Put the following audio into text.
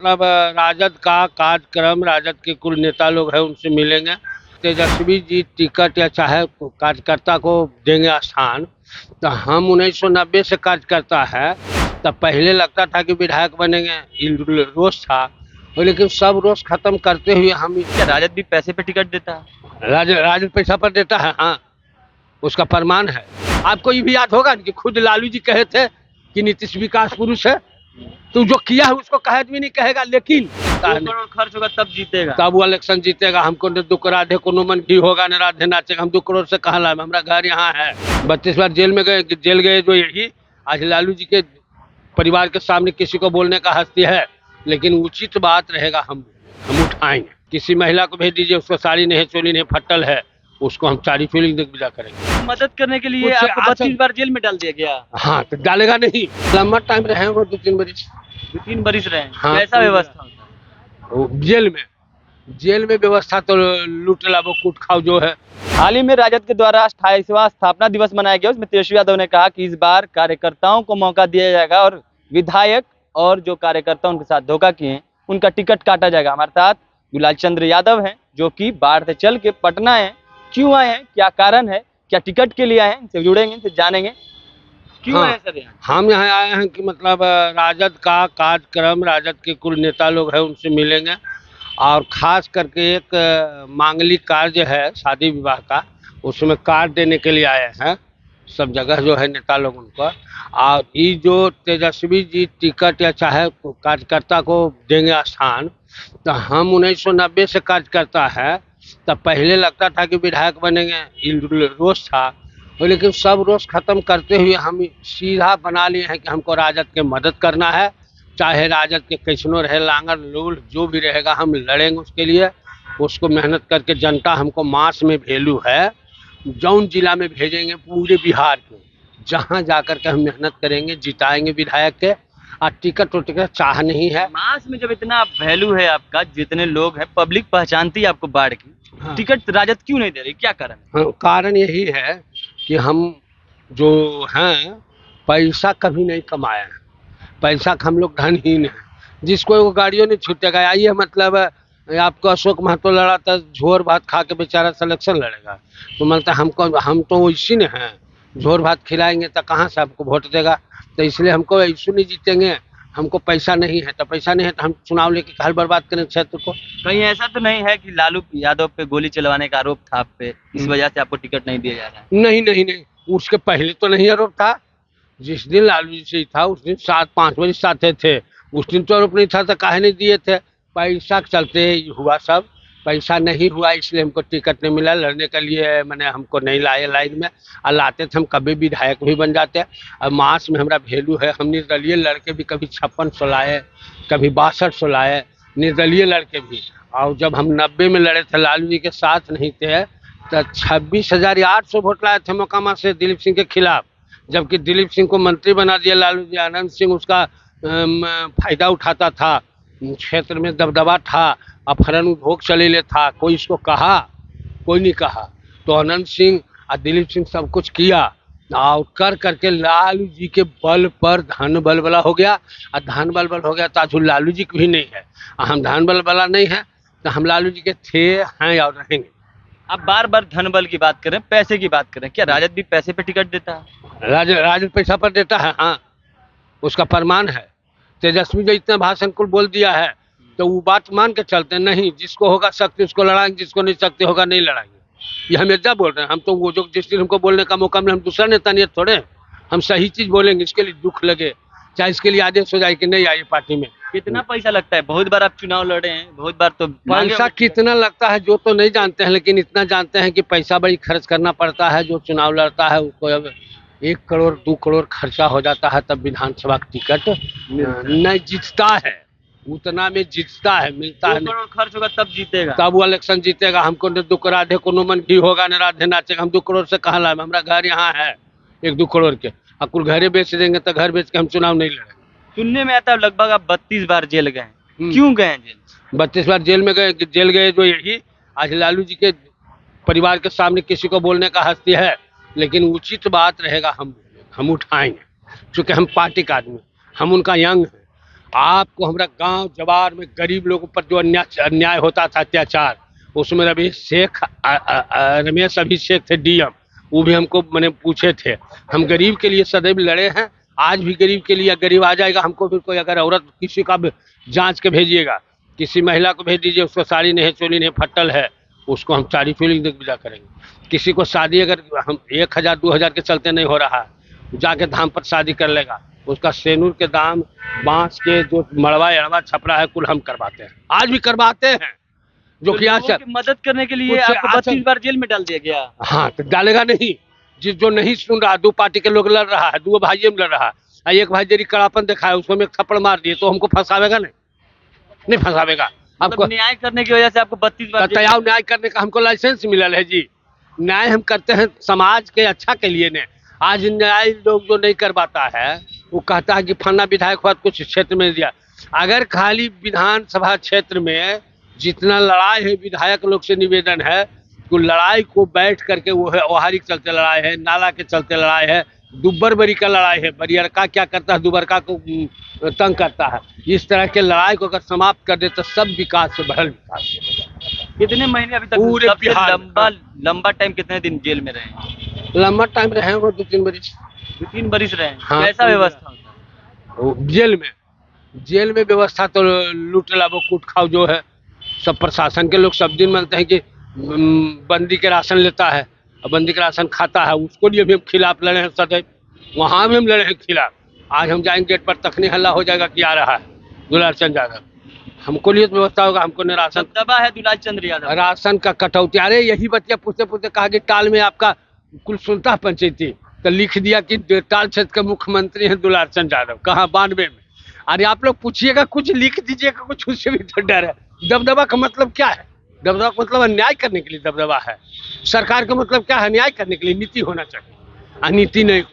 मतलब राजद का कार्यक्रम, राजद के कुल नेता लोग हैं उनसे मिलेंगे। तेजस्वी जी टिकट या चाहे कार्यकर्ता को देंगे स्थान, तो हम 1990 से कार्यकर्ता है। तब पहले लगता था कि विधायक बनेंगे, रोष था, लेकिन सब रोष खत्म करते हुए हम क्या राजद भी पैसे पे टिकट देता है? राजद पैसा पर देता है। हाँ, उसका प्रमाण है। आपको ये भी याद होगा कि खुद लालू जी कहे थे कि नीतीश विकास पुरुष है, तो जो किया है उसको कहे भी नहीं कहेगा, लेकिन 2 करोड़ खर्च होगा तब जीतेगा। तब वो इलेक्शन जीतेगा। हमको न दुख राधे कोनो मन घी होगा न राधे नाचेगा। हम 2 करोड़ से कहाँ लाए, हमारा घर यहाँ है। 32 बार जेल गए जो यही आज लालू जी के परिवार के सामने किसी को बोलने का हस्ती है, लेकिन उचित बात रहेगा हम उठाएंगे। किसी महिला को भेज दीजिए, उसको साड़ी नहीं, चोली नहीं, फट्टल है, उसको हम साड़ी चोली देख विदा करेंगे। मदद करने के लिए कुछ आपको 32 बार जेल में डाल दिया गया। हाँ, तो डालेगा नहीं, लंबा टाइम रहे वो 2-3 बरिस। 2-3 बरिस रहे। हाँ, कैसा व्यवस्था होता है? वो जेल में व्यवस्था तो लूट लाभो कूट खाओ जो है। हाल ही में राजद के द्वारा 28वां स्थापना दिवस मनाया गया। उसमें तेजस्वी यादव ने कहा कि इस बार कार्यकर्ताओं को मौका दिया जाएगा और विधायक और जो कार्यकर्ता उनके साथ धोखा किए हैं उनका टिकट काटा जाएगा। हमारे साथ गुलाल चंद्र यादव हैं, जो कि बाढ़ से चल के पटना है। क्यों आए हैं, क्या कारण है, क्या टिकट के लिए आए हैं, इनसे जुड़ेंगे, इनसे जानेंगे क्यों हाँ, आए सर यहाँ। हम यहाँ आए हैं कि मतलब राजद का कार्यक्रम, राजद के कुल नेता लोग हैं उनसे मिलेंगे, और खास करके एक मांगलिक कार्य है शादी विवाह का, उसमें कार्ड देने के लिए आए हैं। सब जगह जो है नेता लोग उनको, और ये जो तेजस्वी जी टिकट या चाहे कार्यकर्ता को देंगे स्थान, तो हम 1990 से कार्यकर्ता है। तब पहले लगता था कि विधायक बनेंगे, रोष था, लेकिन सब रोष खत्म करते हुए हम सीधा बना लिए हैं कि हमको राजद के मदद करना है। चाहे राजद के कैसनो रहे, लांगर लूल जो भी रहेगा, हम लड़ेंगे उसके लिए। उसको मेहनत करके जनता हमको मास में वैल्यू है, जौन जिला में भेजेंगे पूरे बिहार के, जहाँ जाकर के हम मेहनत करेंगे, जिताएंगे विधायक के। और टिकट चाह नहीं है। मास में जब इतना वैल्यू है आपका, जितने लोग हैं, पब्लिक पहचानती है आपको बाढ़ की, हाँ। टिकट राजद क्यों नहीं दे रही, क्या कारण है? हाँ, कारण यही है कि हम जो हैं पैसा कभी नहीं कमाया है, पैसा का हम लोग धनहीन है। जिसको वो गाड़ियों नहीं छूटेगा, आइए मतलब आपको अशोक महतो लड़ा था, झोर भात खा के बेचारा सिलेक्शन लड़ेगा, तो मतलब हम तो इसी ने हैं, झोर भात खिलाएंगे तो कहाँ से आपको वोट देगा। तो इसलिए हमको इशू नहीं जीतेंगे। हमको पैसा नहीं है, तो पैसा नहीं है तो हम चुनाव लेके काल बर्बाद करें क्षेत्र को। कहीं ऐसा तो नहीं है कि लालू यादव पे गोली चलवाने का आरोप था आप पे, इस वजह से आपको टिकट नहीं दिया जा रहा है? नहीं, उसके पहले तो नहीं आरोप था। जिस दिन लालू जी से था उस दिन 7-5 बजे साथे थे, उस दिन तो आरोप नहीं था, तो काहे नहीं दिए थे। पैसा के चलते हुआ सब, पैसा नहीं हुआ इसलिए हमको टिकट नहीं मिला लड़ने के लिए। मैंने हमको नहीं लाए लाइन में, और लाते थे हम कभी विधायक भी बन जाते। और मास में हमारा वैल्यू है। हम निर्दलीय लड़के भी कभी 5600 लाए, कभी 6200 लाए, निर्दलीय लड़के भी। और जब हम 90 में लड़े थे, लालू जी के साथ नहीं थे, तो 26,800 वोट लाए थे मोकामा से दिलीप सिंह के खिलाफ। जबकि दिलीप सिंह को मंत्री बना दिया लालू जी, आनंद सिंह उसका फायदा उठाता था, क्षेत्र में दबदबा था, अपहरण उद्योग चलेले था, कोई इसको कहा, कोई नहीं कहा। तो आनंद सिंह और दिलीप सिंह सब कुछ किया, और कर करके लालू जी के बल पर धन बलबला हो गया। और धन बलबल हो गया तो आज लालू जी भी नहीं है। हम धन बलबला नहीं है, तो हम लालू जी के थे, हैं और रहेंगे। आप बार बार धन बल की बात करें, पैसे की बात करें, क्या राजद भी पैसे पे टिकट देता है? राजद पैसा पर देता है। हाँ, उसका प्रमाण है। तेजस्वी जो इतना भाषण कुल बोल दिया है, तो वो बात मान के चलते नहीं। जिसको होगा शक्ति उसको लड़ाएंगे, जिसको नहीं शक्ति होगा नहीं लड़ाएंगे। ये हम इतना बोल रहे हैं। हम तो वो जो जिस दिन हमको बोलने का मौका मिले, हम दूसरा नेता नहीं थोड़े, हम सही चीज बोलेंगे। इसके लिए दुख लगे, चाहे इसके लिए आदेश हो जाए कि नहीं आइए पार्टी में। कितना पैसा लगता है? बहुत बार आप चुनाव लड़े हैं, बहुत बार तो पैसा कितना लगता है जो तो नहीं जानते हैं, लेकिन इतना जानते हैं कि पैसा बड़ी खर्च करना पड़ता है। जो चुनाव लड़ता है उसको अब 1 करोड़ 2 करोड़ खर्चा हो जाता है, तब विधानसभा का टिकट नहीं जीतता है। उतना में जीतता है, मिलता है। 2 करोड़ खर्च होगा तब जीतेगा। तब वो इलेक्शन जीतेगा। हमको न दुख राधे कोनो मन घी होगा न राधे नाचेगा। हम 2 करोड़ से कहाँ लाए, हमारा घर यहाँ है 1-2 करोड़ के। और कुल घरे बेच देंगे तो घर बेच के हम चुनाव नहीं लड़ेंगे। सुनने में आता है लगभग आप 32 बार जेल गए हैं। क्यों गए हैं जेल? 32 बार जेल गए जो यही आज लालू जी के परिवार के सामने किसी को बोलने का हस्ती है, लेकिन उचित बात रहेगा हम उठाएंगे। चूँकि हम पार्टी का आदमी, हम उनका यंग हैं, आपको हमारा गांव जवार में गरीब लोगों पर जो अन्याय होता था, अत्याचार, उसमें रमेश अभिषेक थे डीएम, वो भी हमको मैंने पूछे थे। हम गरीब के लिए सदैव लड़े हैं, आज भी गरीब के लिए। गरीब आ जाएगा हमको फिर कोई अगर औरत किसी का भी जांच के भेजिएगा, किसी महिला को भेज दीजिए, उसको साड़ी नहीं, चोली नहीं, फट्टल है, उसको हम साड़ी फीलिंग देकर विदा करेंगे। किसी को शादी अगर हम 1000 2000 के चलते नहीं हो रहा है, जाके धाम पर शादी कर लेगा, उसका सेनूर के दाम, बांस के जो मड़वा अड़वा छपरा है, कुल हम करवाते हैं, आज भी करवाते हैं। जो कि आज लोगों की मदद करने के लिए कुछ आपको आज- 32 बार जेल में डाल दिया गया। हाँ, तो डालेगा नहीं। जो नहीं सुन रहा, दो पार्टी के लोग लड़ रहा है, दो भाइयों में लड़ रहा है, एक भाई जरी कड़ापन दिखाया, उसको हम एक थप्पड़ मार दिए, तो हमको फंसावेगा नहीं फंसावेगा। मतलब आपको न्याय करने की वजह से आपको 32 बार जेल- तयाव न्याय करने का हमको लाइसेंस मिलल है जी। न्याय हम करते हैं समाज के अच्छा के लिए ने। आज न्याय लोग जो नहीं करवाता है, वो कहता है कि फन्ना विधायक हुआ कुछ क्षेत्र में दिया। अगर खाली विधानसभा क्षेत्र में जितना लड़ाई है, विधायक लोग से निवेदन है तो लड़ाई को बैठ करके, वो है ओहारी के चलते लड़ाई है, नाला के चलते लड़ाई है, दुब्बर बरी का लड़ाई है, बरियरका क्या करता है, दुबरका को तंग करता है। इस तरह के लड़ाई को अगर समाप्त कर दे तो सब विकास से भरल विकास है। कितने महीने अभी तक पूरे सबसे बिहार में। लंबा टाइम कितने दिन जेल में रहे? लंबा टाइम रहे वो 2-3 बरिस 2-3 बरिस रहे। हाँ, कैसा पूरे- व्यवस्था होता है? जेल में व्यवस्था तो लूट लाभो कूट खाओ जो है, सब प्रशासन के लोग सब दिन मानते हैं कि बंदी के राशन लेता है और बंदी के राशन खाता है, उसको लिए भी हम खिलाफ लड़े हैं सदैव। वहाँ भी हम लड़े हैं खिलाफ। आज हम जाएंगे गेट पर, तखनी हल्ला हो जाएगा कि आ रहा है दुलार चंद यादव, हमको लिए तो व्यवस्था होगा, हमको ने राशन दबा है दुलाल चंद्र यादव। राशन का कटौती। अरे यही बतिया पूछते पूछते कहा कि टाल में आपका कुल सुनता पंचायती, तो लिख दिया कि टाल क्षेत्र के मुख्यमंत्री हैं दुलार चंद यादव। कहाँ? 92 में। अरे आप लोग पूछिएगा, कुछ लिख दीजिएगा, कुछ उससे भी तो डर है। दबदबा का मतलब क्या है? दबदबा का मतलब अन्याय करने के लिए दबदबा है। सरकार का मतलब क्या है? अन्याय करने के लिए नीति होना चाहिए, नीति नहीं।